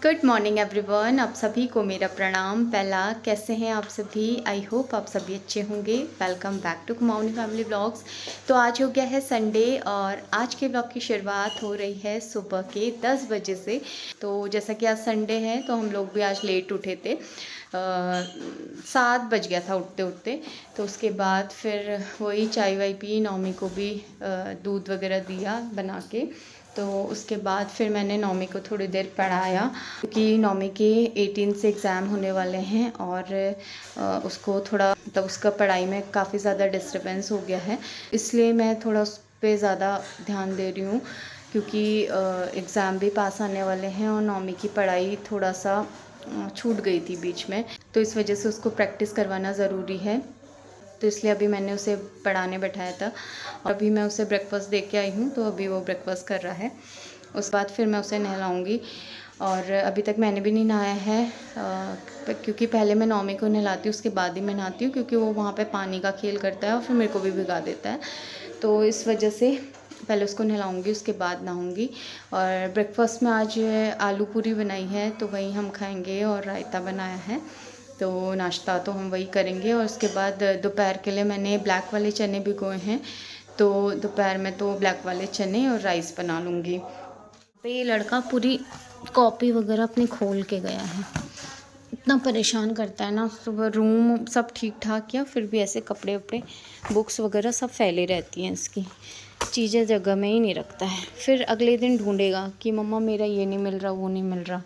Good morning everyone, आप सभी को मेरा प्रणाम। पहला, कैसे हैं आप सभी? आई होप आप सभी अच्छे होंगे। Welcome back to Kumaoni family vlogs. तो आज हो गया है संडे और आज के व्लॉग की शुरुआत हो रही है सुबह के 10 बजे से। तो जैसा कि आज संडे है तो हम लोग भी आज लेट उठे थे। 7 बज गया था उठते उठते। तो उसके बाद फिर वही चाय वाय पी, नौमी को भी दूध वगैरह दिया बना के। तो उसके बाद फिर मैंने नौमी को थोड़ी देर पढ़ाया क्योंकि नौमी के 18 से एग्ज़ाम होने वाले हैं और उसको थोड़ा मतलब उसका पढ़ाई में काफ़ी ज़्यादा डिस्टर्बेंस हो गया है, इसलिए मैं थोड़ा उस पर ज़्यादा ध्यान दे रही हूँ क्योंकि एग्ज़ाम भी पास आने वाले हैं और नौमी की पढ़ाई थोड़ा सा छूट गई थी बीच में, तो इस वजह से उसको प्रैक्टिस करवाना ज़रूरी है। तो इसलिए अभी मैंने उसे पढ़ाने बैठाया था और अभी मैं उसे ब्रेकफास्ट दे के आई हूँ, तो अभी वो ब्रेकफास्ट कर रहा है। उस बाद फिर मैं उसे नहलाऊँगी और अभी तक मैंने भी नहीं नहाया है क्योंकि पहले मैं नौमी को नहलाती हूँ, उसके बाद ही मैं नहाती हूँ क्योंकि वो वहाँ पे पानी का खेल करता है और फिर मेरे को भी भिगा देता है। तो इस वजह से पहले उसको नहलाऊँगी, उसके बाद नहाऊँगी। और ब्रेकफास्ट में आज आलू पूरी बनाई है तो वही हम खाएँगे और रायता बनाया है, तो नाश्ता तो हम वही करेंगे। और उसके बाद दोपहर के लिए मैंने ब्लैक वाले चने भिगोए हैं, तो दोपहर में तो ब्लैक वाले चने और राइस बना लूँगी। तो ये लड़का पूरी कॉपी वगैरह अपनी खोल के गया है, इतना परेशान करता है ना। सुबह रूम सब ठीक ठाक किया फिर भी ऐसे कपड़े वपड़े बुक्स वगैरह सब फैली रहती हैं, इसकी चीज़ें जगह में ही नहीं रखता है। फिर अगले दिन ढूंढेगा कि मम्मा मेरा ये नहीं मिल रहा, वो नहीं मिल रहा।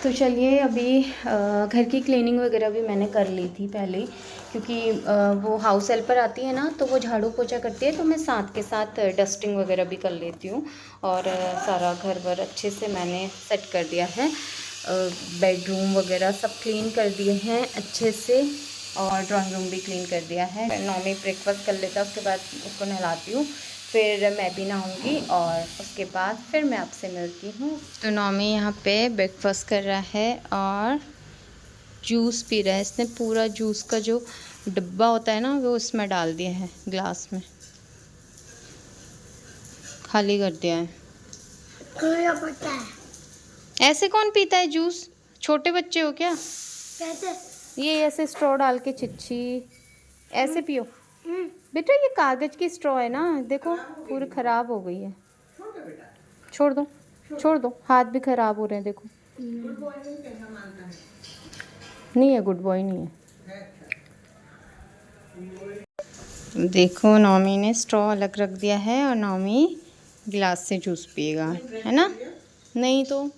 तो चलिए, अभी घर की क्लीनिंग वगैरह भी मैंने कर ली थी पहले क्योंकि वो हाउस हेल्पर आती है ना, तो वो झाड़ू पोछा करती है, तो मैं साथ के साथ डस्टिंग वगैरह भी कर लेती हूँ। और सारा घर वर अच्छे से मैंने सेट कर दिया है, बेडरूम वगैरह सब क्लीन कर दिए हैं अच्छे से और ड्राइंग रूम भी क्लीन कर दिया है। नॉर्मली ब्रेकफास्ट कर लेता, उसके बाद उसको नहलाती हूँ, फिर मैं भी नहाऊंगी और उसके बाद फिर मैं आपसे मिलती हूँ। तो नौमी यहाँ पे ब्रेकफास्ट कर रहा है और जूस पी रहा है। इसने पूरा जूस का जो डब्बा होता है ना वो इसमें डाल दिया है, ग्लास में खाली कर दिया है। पता है ऐसे कौन पीता है जूस? छोटे बच्चे हो क्या? कैसे? ये ऐसे स्ट्रॉ डाल के छिच्छी ऐसे पियो बेटा। ये कागज की स्ट्रॉ है ना, देखो पूरी खराब हो गई है। छोड़ दो, छोड़ दो, हाथ भी खराब हो रहे हैं देखो। नहीं है, गुड बॉय नहीं है। देखो नौमी ने स्ट्रॉ अलग रख दिया है और नौमी गिलास से जूस पिएगा, है ना? नहीं तो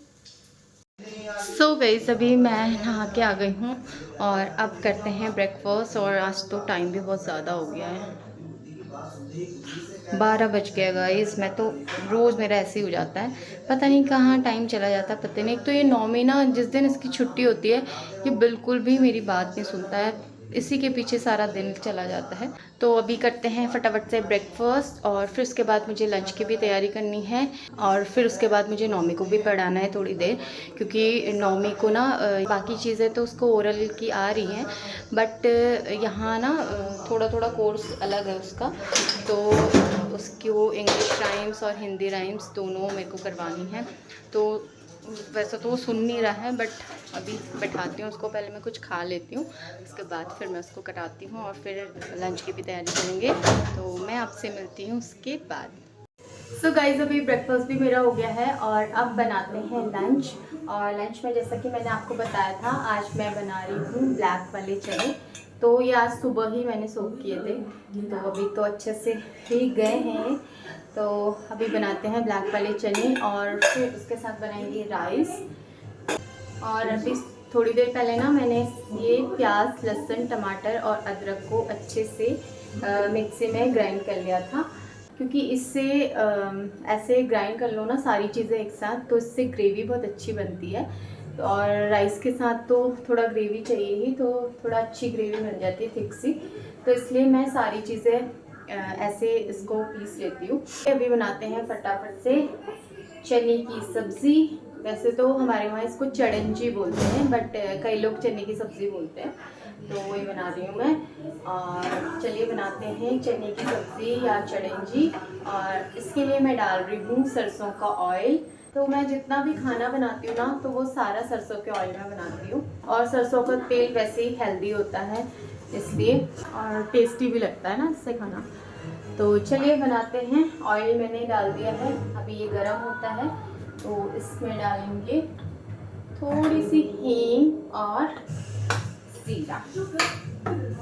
सो गई। अभी मैं नहा के आ गई हूँ और अब करते हैं ब्रेकफास्ट। और आज तो टाइम भी बहुत ज़्यादा हो गया है, 12 बज गया गाइस। मैं तो रोज़ मेरा ऐसे ही हो जाता है, पता नहीं कहाँ टाइम चला जाता है, पता नहीं। एक तो ये नौमी ना, जिस दिन इसकी छुट्टी होती है ये बिल्कुल भी मेरी बात नहीं सुनता है, इसी के पीछे सारा दिन चला जाता है। तो अभी करते हैं फटाफट से ब्रेकफास्ट और फिर उसके बाद मुझे लंच की भी तैयारी करनी है और फिर उसके बाद मुझे नौमी को भी पढ़ाना है थोड़ी देर, क्योंकि नौमी को ना बाकी चीज़ें तो उसको ओरल की आ रही हैं, बट यहाँ ना थोड़ा थोड़ा कोर्स अलग है उसका, तो उसकी वो इंग्लिश राइम्स और हिंदी राइम्स दोनों मेरे को करवानी है। तो वैसे तो वो सुन नहीं रहा है, बट अभी बैठाती हूँ उसको, पहले मैं कुछ खा लेती हूँ, उसके बाद फिर मैं उसको कराती हूँ और फिर लंच की भी तैयारी करेंगे। तो मैं आपसे मिलती हूँ उसके बाद। सो गाइज, अभी ब्रेकफास्ट भी मेरा हो गया है और अब बनाते हैं लंच। और लंच में जैसा कि मैंने आपको बताया था, आज मैं बना रही हूँ ब्लैक वाले चने। तो ये आज सुबह ही मैंने सोक किए थे, तो अभी तो अच्छे से भीग गए हैं। तो अभी बनाते हैं ब्लैक वाले चने और फिर उसके साथ बनाएंगे राइस। और अभी थोड़ी देर पहले ना मैंने ये प्याज, लहसुन, टमाटर और अदरक को अच्छे से मिक्सी में ग्राइंड कर लिया था, क्योंकि इससे ऐसे ग्राइंड कर लो ना सारी चीज़ें एक साथ, तो इससे ग्रेवी बहुत अच्छी बनती है। और राइस के साथ तो थोड़ा ग्रेवी चाहिए ही, तो थोड़ा अच्छी ग्रेवी बन जाती है, थिक सी। तो इसलिए मैं सारी चीज़ें ऐसे इसको पीस लेती हूँ। अभी बनाते हैं फटाफट से चने की सब्ज़ी। वैसे तो हमारे वहाँ इसको चड़ंजी बोलते हैं, बट कई लोग चने की सब्ज़ी बोलते हैं। तो वही बना रही हूँ मैं। और चलिए बनाते हैं चने की सब्ज़ी या चड़ंजी। और इसके लिए मैं डाल रही हूँ सरसों का ऑयल। तो मैं जितना भी खाना बनाती हूँ ना, तो वो सारा सरसों के ऑयल में बनाती हूँ। और सरसों का तेल वैसे ही हेल्दी होता है इसलिए, और टेस्टी भी लगता है ना इससे खाना। तो चलिए बनाते हैं। ऑयल मैंने डाल दिया है, अभी ये गर्म होता है। तो इसमें डालेंगे थोड़ी सी हींग और जीरा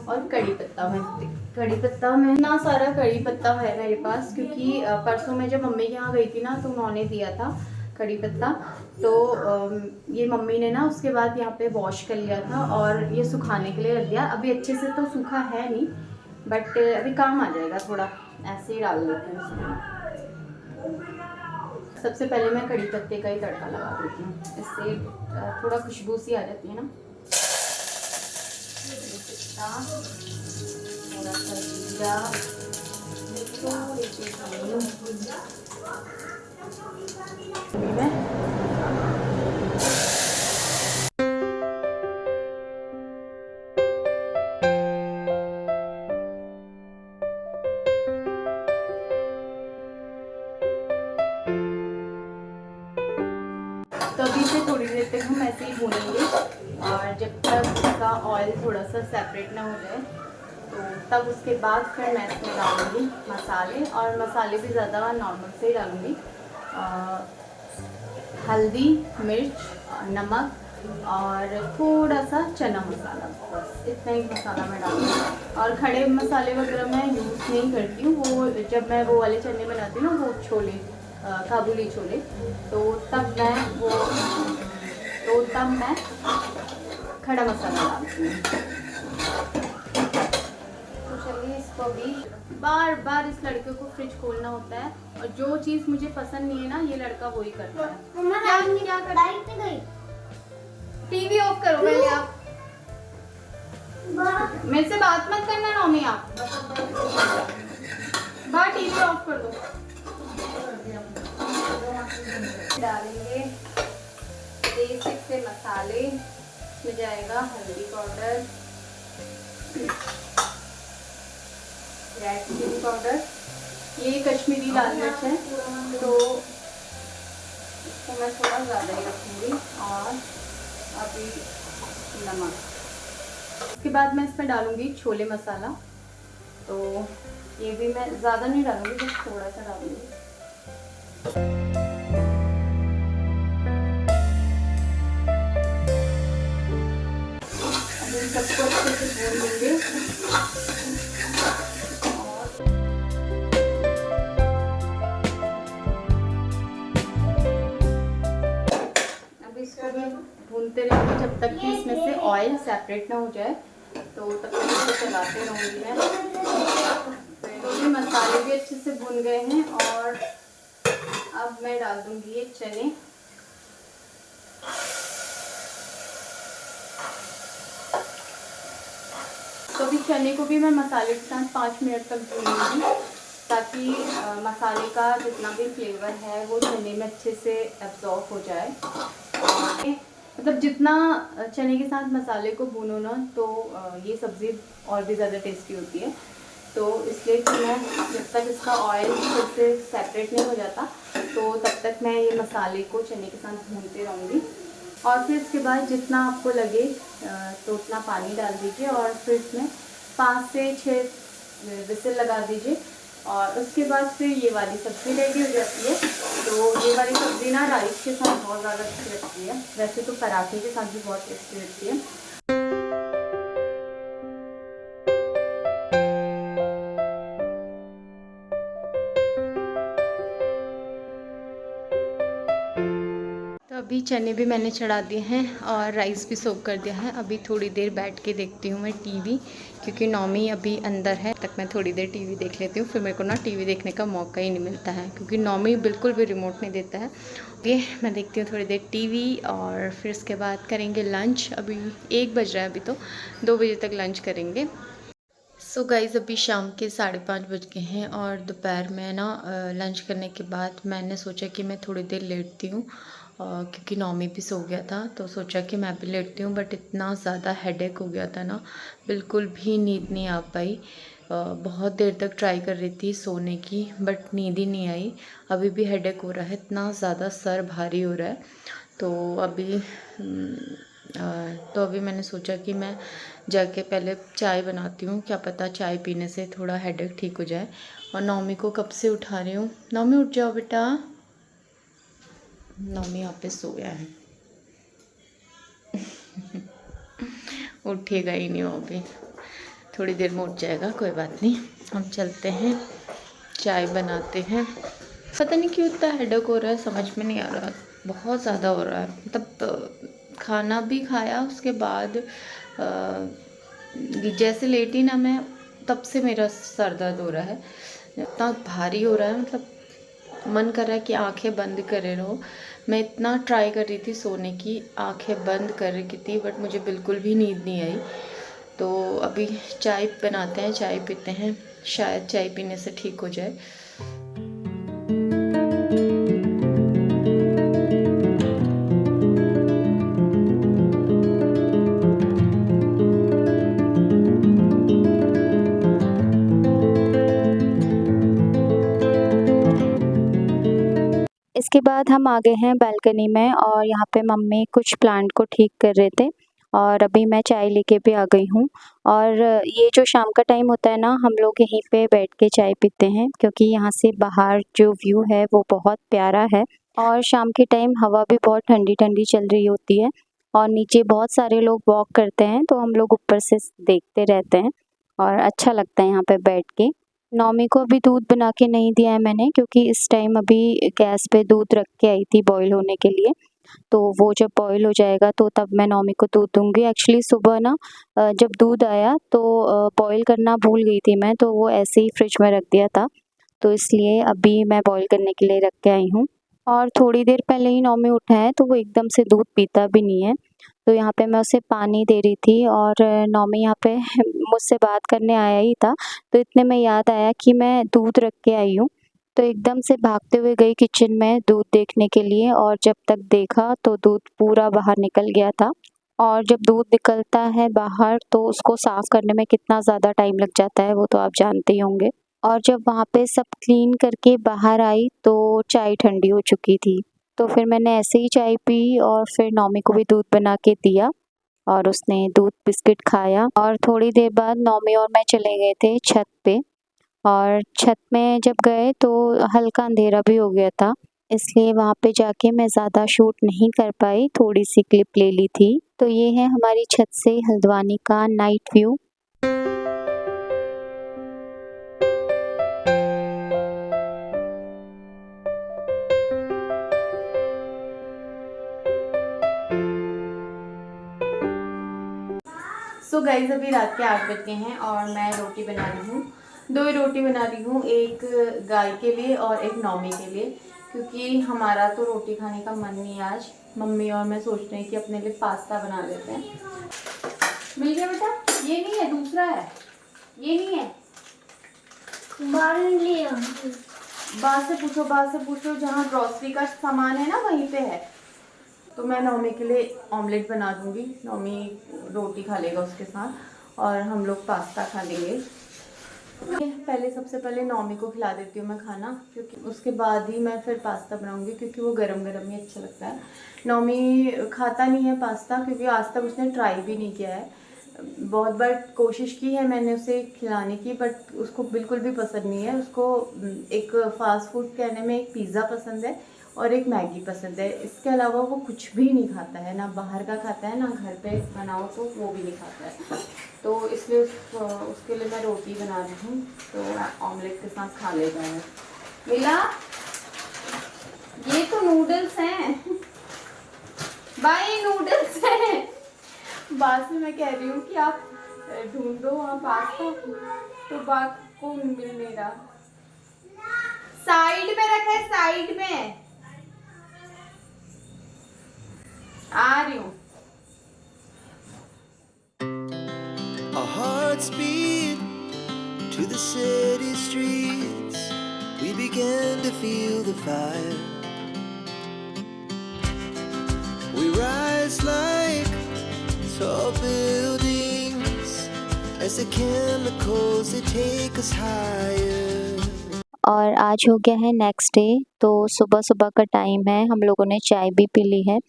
और कड़ी पत्ता। कड़ी पत्ता में ना सारा कड़ी पत्ता है मेरे पास, क्योंकि परसों मैं जब मम्मी के यहाँ गई थी ना, तो उन्होंने दिया था कड़ी पत्ता। तो ये मम्मी ने ना उसके बाद यहाँ पे वॉश कर लिया था और ये सुखाने के लिए रख दिया। अभी अच्छे से तो सूखा है नहीं, बट अभी काम आ जाएगा थोड़ा, ऐसे ही डाल देते हैं उसमें। सबसे पहले मैं कड़ी पत्ते का ही तड़का लगा देती हूँ, इससे थोड़ा खुशबू सी आ जाती है ना। थोड़ा सा जीरा, थोड़ी सी तो अभी से थोड़ी देर तक हम ऐसे ही भूनेंगे, और जब तक इसका ऑयल थोड़ा सा सेपरेट ना हो जाए, तो तब उसके बाद फिर मैं इसमें डालूँगी मसाले। और मसाले भी ज़्यादा नॉर्मल से ही डालूँगी। हल्दी, मिर्च, नमक और थोड़ा सा चना मसाला, बस इतना ही मसाला मैं डालूँगी। और खड़े मसाले वगैरह मैं यूज़ नहीं करती हूँ। वो जब मैं वो वाले चने बनाती हूँ ना, वो छोले, काबुली छोले, तो तब मैं खड़ा मसाला डालती हूँ। तो चलिए इसको भी बार बार इस लड़के को फ्रिज खोलना होता है, और जो चीज़ मुझे पसंद नहीं है ना, ये लड़का वही करता है। क्या कढ़ाई पे गई? टीवी ऑफ करो पहले आप। मेरे से बात मत करना नौमी, आप बाहर टीवी ऑफ कर दो। डालेंगे बेसिक से मसाले। इसमें जाएगा हल्दी पाउडर, रेड चिली पाउडर, ये कश्मीरी लाल मिर्च है, तो इसको मैं थोड़ा ज़्यादा ही रखूँगी। और अभी नमक। इसके बाद मैं इसमें डालूँगी छोले मसाला। तो ये भी मैं ज़्यादा नहीं डालूँगी, बस थोड़ा सा डालूँगी। अभी सबको अच्छे से भून लेंगे। इसको भी भूनते रहेंगे जब तक कि इसमें से ऑयल सेपरेट ना हो जाए, तो तब तक इसको चलाते रहूँगी मैं। तो ये मसाले भी अच्छे से भून गए हैं, और अब मैं डाल दूँगी ये चने। तो अभी चने को भी मैं मसाले के साथ 5 मिनट तक भूनूंगी, ताकि मसाले का जितना भी फ्लेवर है वो चने में अच्छे से एब्जॉर्ब हो जाए। मतलब जितना चने के साथ मसाले को भूनो ना, तो ये सब्ज़ी और भी ज़्यादा टेस्टी होती है। तो इसलिए कि मैं जब तक इसका ऑयल खुद से सेपरेट नहीं हो जाता, तो तब तक मैं ये मसाले को चने के साथ भूनते रहूँगी। और फिर इसके बाद जितना आपको लगे तो उतना पानी डाल दीजिए, और फिर इसमें 5 से 6 विसिल लगा दीजिए। और उसके बाद फिर ये वाली सब्ज़ी रेडी हो जाती है। तो ये वाली सब्ज़ी ना राइस के साथ बहुत ज़्यादा अच्छी लगती है, वैसे तो पराठे के साथ भी बहुत टेस्टी लगती है। तो अभी चने भी मैंने चढ़ा दिए हैं और राइस भी सोक कर दिया है। अभी थोड़ी देर बैठ के देखती हूँ मैं टीवी, क्योंकि नौमी अभी अंदर है, तक मैं थोड़ी देर टीवी देख लेती हूँ। फिर मेरे को ना टीवी देखने का मौका ही नहीं मिलता है, क्योंकि नौमी बिल्कुल भी रिमोट नहीं देता है। ये मैं देखती हूँ थोड़ी देर टीवी, और फिर उसके बाद करेंगे लंच। अभी 1 बज रहा है, अभी तो 2 बजे तक लंच करेंगे। सो गाइज़ अभी शाम के 5:30 बज गए हैं, और दोपहर में ना लंच करने के बाद मैंने सोचा कि मैं थोड़ी देर लेटती हूँ क्योंकि नौमी भी सो गया था तो सोचा कि मैं भी लेटती हूँ, बट इतना ज़्यादा हेडेक हो गया था ना, बिल्कुल भी नींद नहीं आ पाई। बहुत देर तक ट्राई कर रही थी सोने की, बट नींद ही नहीं आई। अभी भी हेडेक हो रहा है, इतना ज़्यादा सर भारी हो रहा है। तो अभी मैंने सोचा कि मैं जाके पहले चाय बनाती हूँ, क्या पता चाय पीने से थोड़ा हेडेक ठीक हो जाए। और नौमी को कब से उठा रही हूँ। नौमी उठ जाओ बेटा। नौमी यहाँ पे सो गया है। उठेगा ही नहीं वो अभी, थोड़ी देर में उठ जाएगा, कोई बात नहीं। हम चलते हैं, चाय बनाते हैं। पता नहीं क्यों इतना हेडेक हो रहा है, समझ में नहीं आ रहा, बहुत ज़्यादा हो रहा है। मतलब खाना भी खाया, उसके बाद जैसे लेटी ना मैं, तब से मेरा सर दर्द हो रहा है, इतना भारी हो रहा है। मतलब मन कर रहा है कि आंखें बंद करे रहो। मैं इतना ट्राई कर रही थी सोने की, आंखें बंद कर रही थी, बट मुझे बिल्कुल भी नींद नहीं आई। तो अभी चाय बनाते हैं, चाय पीते हैं, शायद चाय पीने से ठीक हो जाए। इसके बाद हम आ गए हैं बालकनी में और यहाँ पे मम्मी कुछ प्लांट को ठीक कर रहे थे और अभी मैं चाय लेके भी आ गई हूँ। और ये जो शाम का टाइम होता है ना, हम लोग यहीं पे बैठ के चाय पीते हैं क्योंकि यहाँ से बाहर जो व्यू है वो बहुत प्यारा है और शाम के टाइम हवा भी बहुत ठंडी ठंडी चल रही होती है और नीचे बहुत सारे लोग वॉक करते हैं, तो हम लोग ऊपर से देखते रहते हैं और अच्छा लगता है यहाँ पे बैठ के। नौमी को अभी दूध बना के नहीं दिया है मैंने क्योंकि इस टाइम अभी गैस पे दूध रख के आई थी बॉईल होने के लिए, तो वो जब बॉईल हो जाएगा तो तब मैं नौमी को दूध दूंगी। एक्चुअली सुबह ना जब दूध आया तो बॉईल करना भूल गई थी मैं, तो वो ऐसे ही फ्रिज में रख दिया था, तो इसलिए अभी मैं बॉईल करने के लिए रख के आई हूँ। और थोड़ी देर पहले ही नौमी उठा है तो वो एकदम से दूध पीता भी नहीं है, तो यहाँ पे मैं उसे पानी दे रही थी और नौमी यहाँ पे मुझसे बात करने आया ही था, तो इतने में याद आया कि मैं दूध रख के आई हूँ, तो एकदम से भागते हुए गई किचन में दूध देखने के लिए और जब तक देखा तो दूध पूरा बाहर निकल गया था। और जब दूध निकलता है बाहर तो उसको साफ़ करने में कितना ज़्यादा टाइम लग जाता है वो तो आप जानते ही होंगे। और जब वहाँ पे सब क्लीन करके बाहर आई तो चाय ठंडी हो चुकी थी, तो फिर मैंने ऐसे ही चाय पी और फिर नौमी को भी दूध बना के दिया और उसने दूध बिस्किट खाया। और थोड़ी देर बाद नौमी और मैं चले गए थे छत पे, और छत में जब गए तो हल्का अंधेरा भी हो गया था, इसलिए वहाँ पे जाके मैं ज़्यादा शूट नहीं कर पाई, थोड़ी सी क्लिप ले ली थी। तो ये है हमारी छत से हल्द्वानी का नाइट व्यू। सो गाइस अभी रात के 8 बज गए हैं और मैं रोटी बना रही हूँ। 2 ही रोटी बना रही हूँ, एक गाय के लिए और एक नौमी के लिए, क्योंकि हमारा तो रोटी खाने का मन नहीं है आज। मम्मी और मैं सोच रहे हैं कि अपने लिए पास्ता बना लेते हैं। मिल गया बेटा? ये नहीं है, दूसरा है, ये नहीं है। बाहर से पूछो, जहाँ ग्रोसरी का सामान है ना वहीं पे है। तो मैं नौमी के लिए ऑमलेट बना दूंगी, नौमी रोटी खा लेगा उसके साथ और हम लोग पास्ता खा लेंगे। सबसे पहले नौमी को खिला देती हूँ मैं खाना, क्योंकि उसके बाद ही मैं फिर पास्ता बनाऊंगी, क्योंकि वो गरम गरम ही अच्छा लगता है। नौमी खाता नहीं है पास्ता, क्योंकि आज तक उसने ट्राई भी नहीं किया है। बहुत बार कोशिश की है मैंने उसे खिलाने की, बट उसको बिल्कुल भी पसंद नहीं है। उसको एक फ़ास्ट फूड कहने में एक पिज़्ज़ा पसंद है और एक मैगी पसंद है, इसके अलावा वो कुछ भी नहीं खाता है, ना बाहर का खाता है ना घर पे बनाओ तो वो भी नहीं खाता है। तो इसलिए उसके लिए मैं रोटी बना रही हूँ, तो ऑमलेट के साथ खा लेगा है। मिला, ये तो नूडल्स हैं भाई, नूडल्स हैं। बाद में मैं कह रही हूँ कि आप ढूंढो वहाँ पास्ता, तो बात को मिल नहीं रहा। साइड में रखा है, साइड में आ रही हूँ। Our hearts beat to the city streets. We began to feel the fire. rise like tall buildings as the chemicals they take us higher. और आज हो गया है नेक्स्ट डे, तो सुबह सुबह का टाइम है, हम लोगों ने चाय भी पी ली है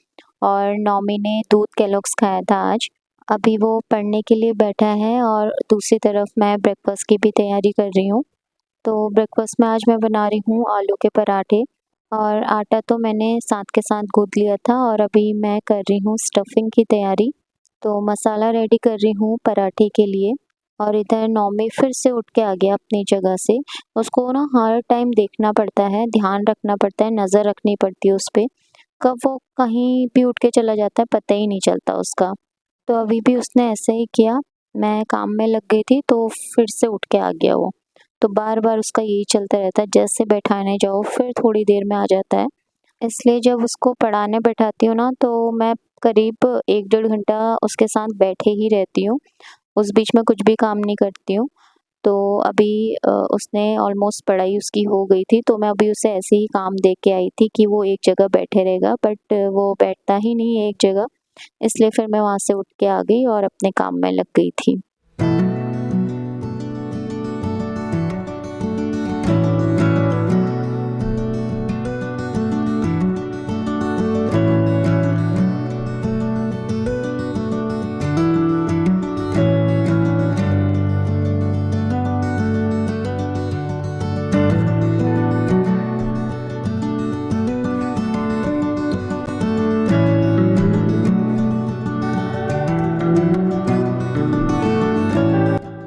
और नॉमी ने दूध केलॉग्स खाया था आज। अभी वो पढ़ने के लिए बैठा है और दूसरी तरफ मैं ब्रेकफास्ट की भी तैयारी कर रही हूँ। तो ब्रेकफास्ट में आज मैं बना रही हूँ आलू के पराठे और आटा तो मैंने साथ के साथ गूँथ लिया था और अभी मैं कर रही हूँ स्टफिंग की तैयारी। तो मसाला रेडी कर रही हूँ पराठे के लिए और इधर नॉमी फिर से उठ के आ गया अपनी जगह से। उसको ना हर टाइम देखना पड़ता है, ध्यान रखना पड़ता है, नज़र रखनी पड़ती है उस पे। कब वो कहीं भी उठ के चला जाता है पता ही नहीं चलता उसका। तो अभी भी उसने ऐसे ही किया, मैं काम में लग गई थी तो फिर से उठ के आ गया वो। तो बार-बार उसका यही चलता रहता है, जैसे बैठाने जाओ फिर थोड़ी देर में आ जाता है। इसलिए जब उसको पढ़ाने बैठाती हूँ ना तो मैं करीब 1 डेढ़ घंटा उसके साथ बैठे ही रहती हूँ। उस बीच में कुछ भी काम नहीं करती हूँ। तो अभी उसने ऑलमोस्ट पढ़ाई उसकी हो गई थी, तो मैं अभी उसे ऐसे ही काम दे के आई थी कि वो एक जगह बैठे रहेगा, बट वो बैठता ही नहीं है एक जगह। इसलिए फिर मैं वहाँ से उठ के आ गई और अपने काम में लग गई थी।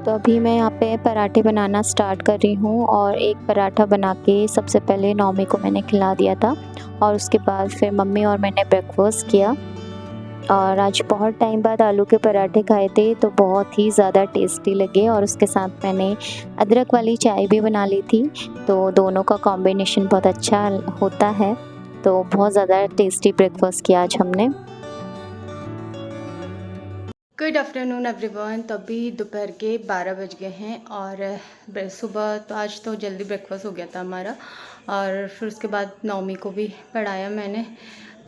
तो अभी मैं यहाँ पे पराठे बनाना स्टार्ट कर रही हूँ और एक पराठा बना के सबसे पहले नॉमी को मैंने खिला दिया था और उसके बाद फिर मम्मी और मैंने ब्रेकफास्ट किया। और आज बहुत टाइम बाद आलू के पराठे खाए थे तो बहुत ही ज़्यादा टेस्टी लगे और उसके साथ मैंने अदरक वाली चाय भी बना ली थी, तो दोनों का कॉम्बिनेशन बहुत अच्छा होता है। तो बहुत ज़्यादा टेस्टी ब्रेकफास्ट किया आज हमने। Good afternoon everyone. तो अभी दोपहर के 12 बज गए हैं और सुबह तो आज तो जल्दी ब्रेकफास्ट हो गया था हमारा और फिर उसके बाद नौमी को भी पढ़ाया मैंने।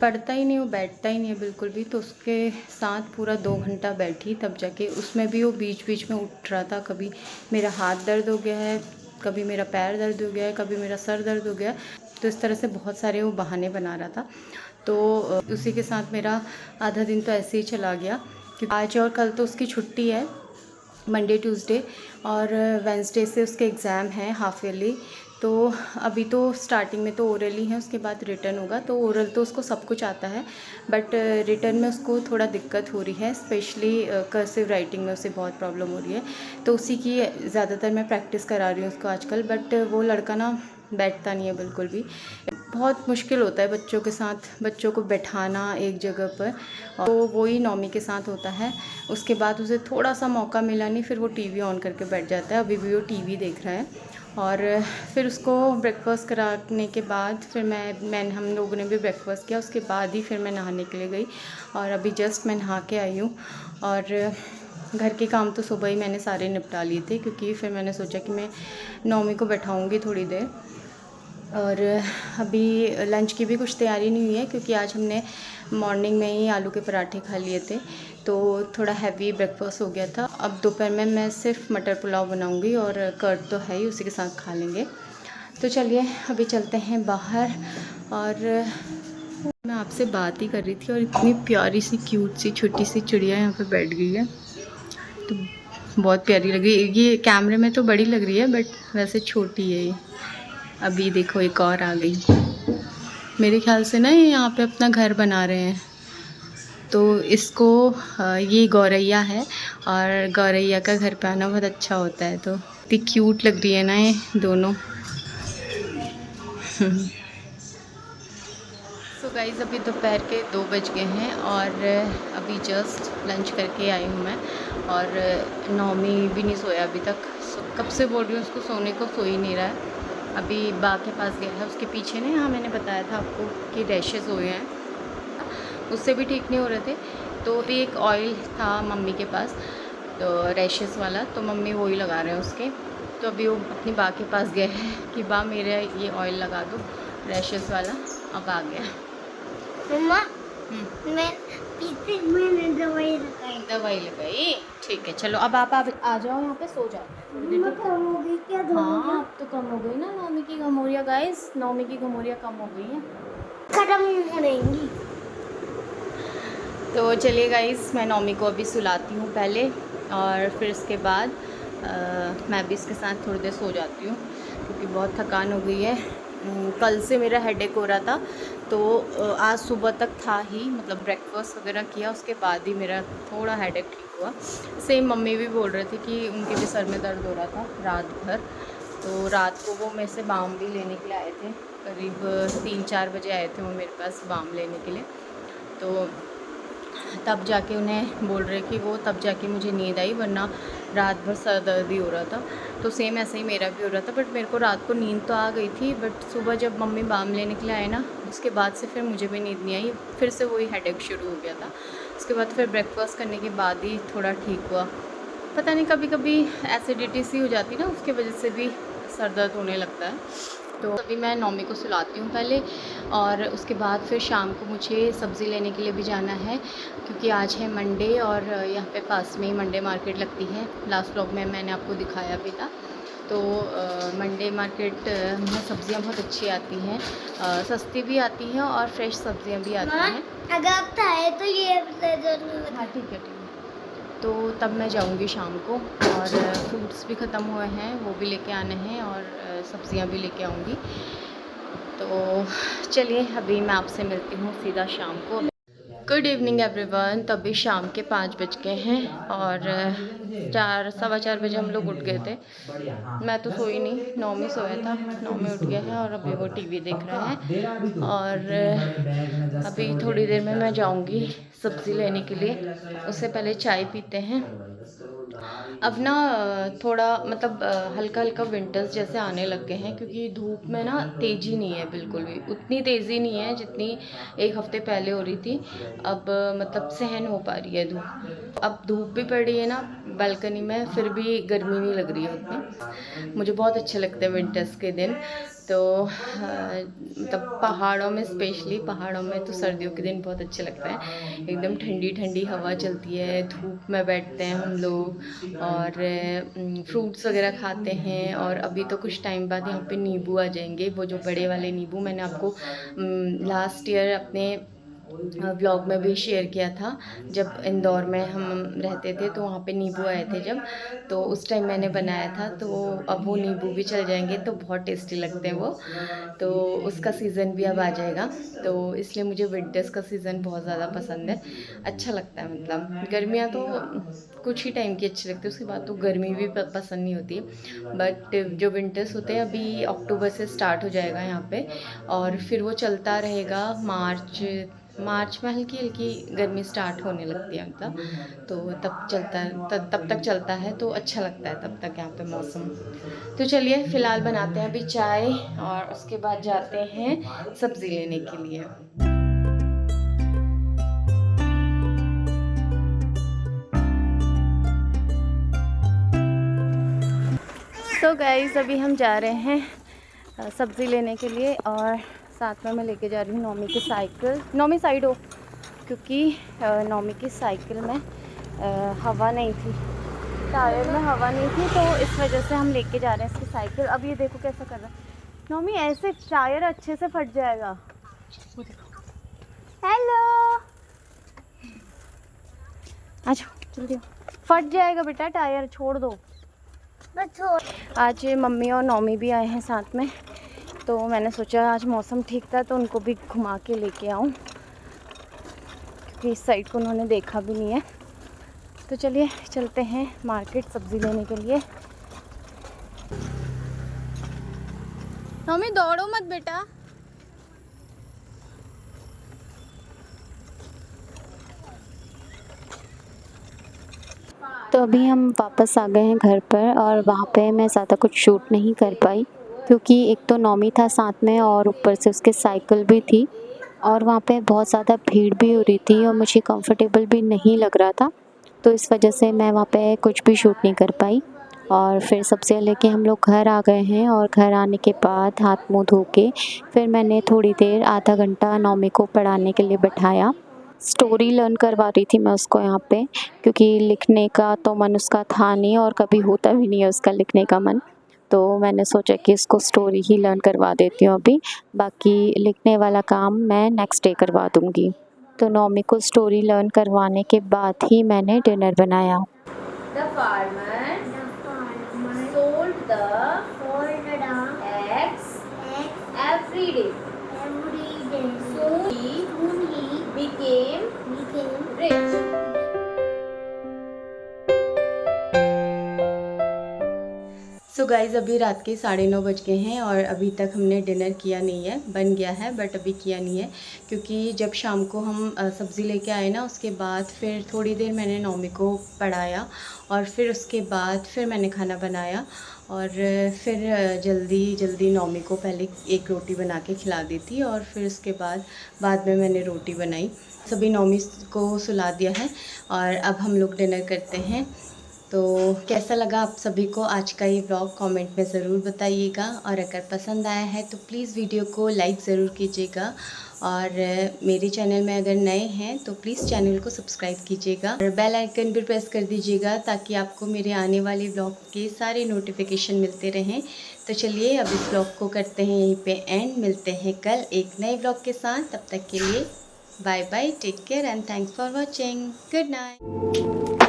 पढ़ता ही नहीं, वो बैठता ही नहीं है बिल्कुल भी, तो उसके साथ पूरा 2 घंटा बैठी तब जाके। उसमें भी वो बीच बीच में उठ रहा था, कभी मेरा हाथ दर्द हो गया है, कभी मेरा पैर दर्द हो गया है, कभी मेरा सर दर्द हो गया है। तो इस तरह से बहुत सारे वो बहाने बना रहा था। तो उसी के साथ मेरा आधा दिन तो ऐसे ही चला गया। आज और कल तो उसकी छुट्टी है, मंडे ट्यूसडे, और वेंसडे से उसके एग्ज़ाम हैं हाफ ईयरली। तो अभी तो स्टार्टिंग में तो ओरल ही है, उसके बाद रिटर्न होगा। तो ओरल तो उसको सब कुछ आता है, बट रिटर्न में उसको थोड़ा दिक्कत हो रही है, स्पेशली कर्सिव राइटिंग में उसे बहुत प्रॉब्लम हो रही है। तो उसी की ज़्यादातर मैं प्रैक्टिस करा रही हूँ उसको आजकल। बट वो लड़का ना बैठता नहीं है बिल्कुल भी। बहुत मुश्किल होता है बच्चों के साथ, बच्चों को बैठाना एक जगह पर। तो वही नौमी के साथ होता है। उसके बाद उसे थोड़ा सा मौका मिला नहीं, फिर वो टीवी ऑन करके बैठ जाता है। अभी भी वो टीवी देख रहा है। और फिर उसको ब्रेकफास्ट कराने के बाद फिर मैं हम लोगों ने भी ब्रेकफास्ट किया। उसके बाद ही फिर मैं नहाने के लिए गई और अभी जस्ट मैं नहा के आई हूँ। और घर के काम तो सुबह ही मैंने सारे निपटा लिए थे, क्योंकि फिर मैंने सोचा कि मैं नौमी को बैठाऊँगी थोड़ी देर। और अभी लंच की भी कुछ तैयारी नहीं हुई है, क्योंकि आज हमने मॉर्निंग में ही आलू के पराठे खा लिए थे, तो थोड़ा हैवी ब्रेकफास्ट हो गया था। अब दोपहर में मैं सिर्फ मटर पुलाव बनाऊंगी और कर्ड तो है ही, उसी के साथ खा लेंगे। तो चलिए अभी चलते हैं बाहर। और मैं आपसे बात ही कर रही थी और इतनी प्यारी सी क्यूट सी छोटी सी चिड़िया यहाँ पे बैठ गई है, तो बहुत प्यारी लग रही है। ये कैमरे में तो बड़ी लग रही है, बट वैसे छोटी है ये। अभी देखो एक और आ गई। मेरे ख्याल से ना ये यहाँ पे अपना घर बना रहे हैं। तो इसको ये गौरैया है, और गौरैया का घर पे आना बहुत अच्छा होता है। तो इतनी क्यूट लग रही है ना ये दोनों। सो गाइस अभी दोपहर के 2 बज गए हैं और अभी जस्ट लंच करके आई हूँ मैं। और नौमी भी नहीं सोया अभी तक। कब से बोल रही हूँ उसको सोने को, सो ही नहीं रहा है। अभी बा के पास गया है, उसके पीछे ना, यहाँ मैंने बताया था आपको कि रैशेज़ हुए हैं, उससे भी ठीक नहीं हो रहे थे। तो अभी एक ऑयल था मम्मी के पास, तो रैशेज़ वाला, तो मम्मी वही लगा रहे हैं उसके। तो अभी वो अपनी बा के पास गए हैं कि बा मेरे ये ऑयल लगा दो रैशेज़ वाला। अब आ गया। मम्मा मैं पीछे मैंने दवाई लगाई। दवाई लगाई, ठीक है। चलो अब आप आ जाओ यहाँ पे, सो जाओ थोड़ी देर, ठीक है? कम हो गई क्या हाँ अब तो कम हो गई ना नौमी की घमौरियाँ गाइस, नौमी की घमौरियाँ कम हो गई हैं। खत्म हो रहेंगी। तो चलिए गाइस, मैं नौमी को अभी सुलाती हूँ पहले, और फिर उसके बाद मैं भी इसके साथ थोड़ी देर सो जाती हूँ, क्योंकि बहुत थकान हो गई है। कल से मेरा हेडेक हो रहा था, तो आज सुबह तक था ही, मतलब ब्रेकफास्ट वगैरह किया उसके बाद ही मेरा थोड़ा हेडेक ठीक हुआ। सेम मम्मी भी बोल रहे थे कि उनके भी सर में दर्द हो रहा था रात भर, तो रात को वो मेरे से बाम भी लेने के लिए आए थे, करीब 3-4 बजे आए थे वो मेरे पास बाम लेने के लिए। तो तब जाके उन्हें बोल रहे कि वो तब जाके मुझे नींद आई, वरना रात भर सर दर्द ही हो रहा था। तो सेम ऐसे ही मेरा भी हो रहा था, बट मेरे को रात को नींद तो आ गई थी, बट सुबह जब मम्मी बाम लेने के लिए आए ना, उसके बाद से फिर मुझे भी नींद नहीं आई, फिर से वही हेडेक शुरू हो गया था। उसके बाद फिर ब्रेकफास्ट करने के बाद ही थोड़ा ठीक हुआ। पता नहीं, कभी कभी एसिडिटी सी हो जाती ना, उसकी वजह से भी सर दर्द होने लगता है। तो अभी मैं नौमी को सुलाती हूँ पहले, और उसके बाद फिर शाम को मुझे सब्ज़ी लेने के लिए भी जाना है, क्योंकि आज है मंडे और यहाँ पे पास में ही मंडे मार्केट लगती है। लास्ट व्लॉग में मैंने आपको दिखाया भी था। तो मंडे मार्केट में सब्ज़ियाँ बहुत अच्छी आती हैं, सस्ती भी आती हैं और फ्रेश सब्ज़ियाँ भी आती हैं। अगर आप चाहे तो ये हाँ ठीक है। तो तब मैं जाऊंगी शाम को, और फ्रूट्स भी ख़त्म हुए हैं, वो भी लेके आने हैं, और सब्ज़ियाँ भी लेके आऊँगी। तो चलिए अभी मैं आपसे मिलती हूँ सीधा शाम को। Good evening everyone. तो अभी शाम के 5 बज गए हैं, और 4-4:15 बजे हम लोग उठ गए थे। मैं तो सोई नहीं, नौमी सोया था, नौमी उठ गया है और अभी वो टीवी देख रहा है। और अभी थोड़ी देर में मैं जाऊंगी सब्ज़ी लेने के लिए, उससे पहले चाय पीते हैं। अब ना थोड़ा मतलब हल्का हल्का विंटर्स जैसे आने लग गए हैं, क्योंकि धूप में ना तेज़ी नहीं है, बिल्कुल भी उतनी तेज़ी नहीं है जितनी एक हफ़्ते पहले हो रही थी। अब मतलब सहन हो पा रही है धूप। अब धूप भी पड़ रही है ना बालकनी में, फिर भी गर्मी नहीं लग रही है उतनी। मुझे बहुत अच्छे लगते हैं विंटर्स के दिन। तो मतलब पहाड़ों में, स्पेशली पहाड़ों में तो सर्दियों के दिन बहुत अच्छे लगते हैं। एकदम ठंडी ठंडी हवा चलती है, धूप में बैठते हैं हम लोग, और फ्रूट्स वगैरह खाते हैं। और अभी तो कुछ टाइम बाद यहाँ पे नींबू आ जाएंगे, वो जो बड़े वाले नींबू मैंने आपको लास्ट ईयर अपने व्लॉग में भी शेयर किया था। जब इंदौर में हम रहते थे तो वहाँ पे नींबू आए थे जब, तो उस टाइम मैंने बनाया था। तो अब वो नींबू भी चल जाएंगे, तो बहुत टेस्टी लगते हैं वो। तो उसका सीज़न भी अब आ जाएगा, तो इसलिए मुझे विंटर्स का सीज़न बहुत ज़्यादा पसंद है, अच्छा लगता है। मतलब गर्मियाँ तो कुछ ही टाइम की अच्छी लगती है, उसके बाद तो गर्मी भी पसंद नहीं होती है। बट जो विंटर्स होते हैं अभी अक्टूबर से स्टार्ट हो जाएगा यहाँ पे, और फिर वो चलता रहेगा मार्च में हल्की हल्की गर्मी स्टार्ट होने लगती है मतलब। तो तब चलता है, तब तक चलता है, तो अच्छा लगता है तब तक यहाँ पे मौसम। तो चलिए फ़िलहाल बनाते हैं अभी चाय, और उसके बाद जाते हैं सब्ज़ी लेने के लिए। तो गाइस अभी हम जा रहे हैं सब्ज़ी लेने के लिए, और साथ में मैं लेके जा रही हूँ नौमी की साइकिल। नौमी साइड हो, क्योंकि नौमी की साइकिल में हवा नहीं थी, टायर में हवा नहीं थी, तो इस वजह से हम लेके जा रहे हैं इसकी साइकिल। अब ये देखो कैसा कर रहा है नौमी, ऐसे टायर अच्छे से फट जाएगा। वो देखो, हेलो आ जाओ जल्दी, फट जाएगा बेटा टायर, छोड़ दो। आज मम्मी और नौमी भी आए हैं साथ में, तो मैंने सोचा आज मौसम ठीक था तो उनको भी घुमा के लेके आऊँ, क्योंकि इस साइड को उन्होंने देखा भी नहीं है। तो चलिए चलते हैं मार्केट सब्ज़ी लेने के लिए। नौमी दौड़ो मत बेटा। तो अभी हम वापस आ गए हैं घर पर, और वहाँ पे मैं ज़्यादा कुछ शूट नहीं कर पाई, क्योंकि एक तो नौमी था साथ में और ऊपर से उसके साइकिल भी थी, और वहाँ पे बहुत ज़्यादा भीड़ भी हो रही थी और मुझे कंफर्टेबल भी नहीं लग रहा था। तो इस वजह से मैं वहाँ पे कुछ भी शूट नहीं कर पाई। और फिर सब्ज़ियाँ लेके हम लोग घर आ गए हैं, और घर आने के बाद हाथ मुँह धो के फिर मैंने थोड़ी देर आधा घंटा नौमी को पढ़ाने के लिए बैठाया। स्टोरी लर्न करवा रही थी मैं उसको यहाँ पे, क्योंकि लिखने का तो मन उसका था नहीं और कभी होता भी नहीं है उसका लिखने का मन। तो मैंने सोचा कि इसको स्टोरी ही लर्न करवा देती हूँ अभी, बाकी लिखने वाला काम मैं नेक्स्ट डे करवा दूँगी। तो नौमी को स्टोरी लर्न करवाने के बाद ही मैंने डिनर बनाया। The farmer The farmer sold the sold the eggs eggs every day. every day. Soon Soon he he became became rich. So guys अभी रात के 9:30 बज गए हैं और अभी तक हमने डिनर किया नहीं है। बन गया है बट अभी किया नहीं है, क्योंकि जब शाम को हम सब्ज़ी लेके आए ना, उसके बाद फिर थोड़ी देर मैंने नौमी को पढ़ाया और फिर उसके बाद फिर मैंने खाना बनाया और फिर जल्दी नौमी को पहले एक रोटी बना के खिला दी थी और फिर उसके बाद में मैंने रोटी बनाई। सभी नौमी को सुला दिया है और अब हम लोग डिनर करते हैं। तो कैसा लगा आप सभी को आज का ये व्लॉग कमेंट में ज़रूर बताइएगा, और अगर पसंद आया है तो प्लीज़ वीडियो को लाइक ज़रूर कीजिएगा, और मेरे चैनल में अगर नए हैं तो प्लीज़ चैनल को सब्सक्राइब कीजिएगा और बेल आइकन भी प्रेस कर दीजिएगा ताकि आपको मेरे आने वाले व्लॉग के सारे नोटिफिकेशन मिलते रहें। तो चलिए अब इस व्लॉग को करते हैं यहीं पे एंड, मिलते हैं कल एक नए व्लॉग के साथ। तब तक के लिए bye bye, take care and thanks for watching, good night.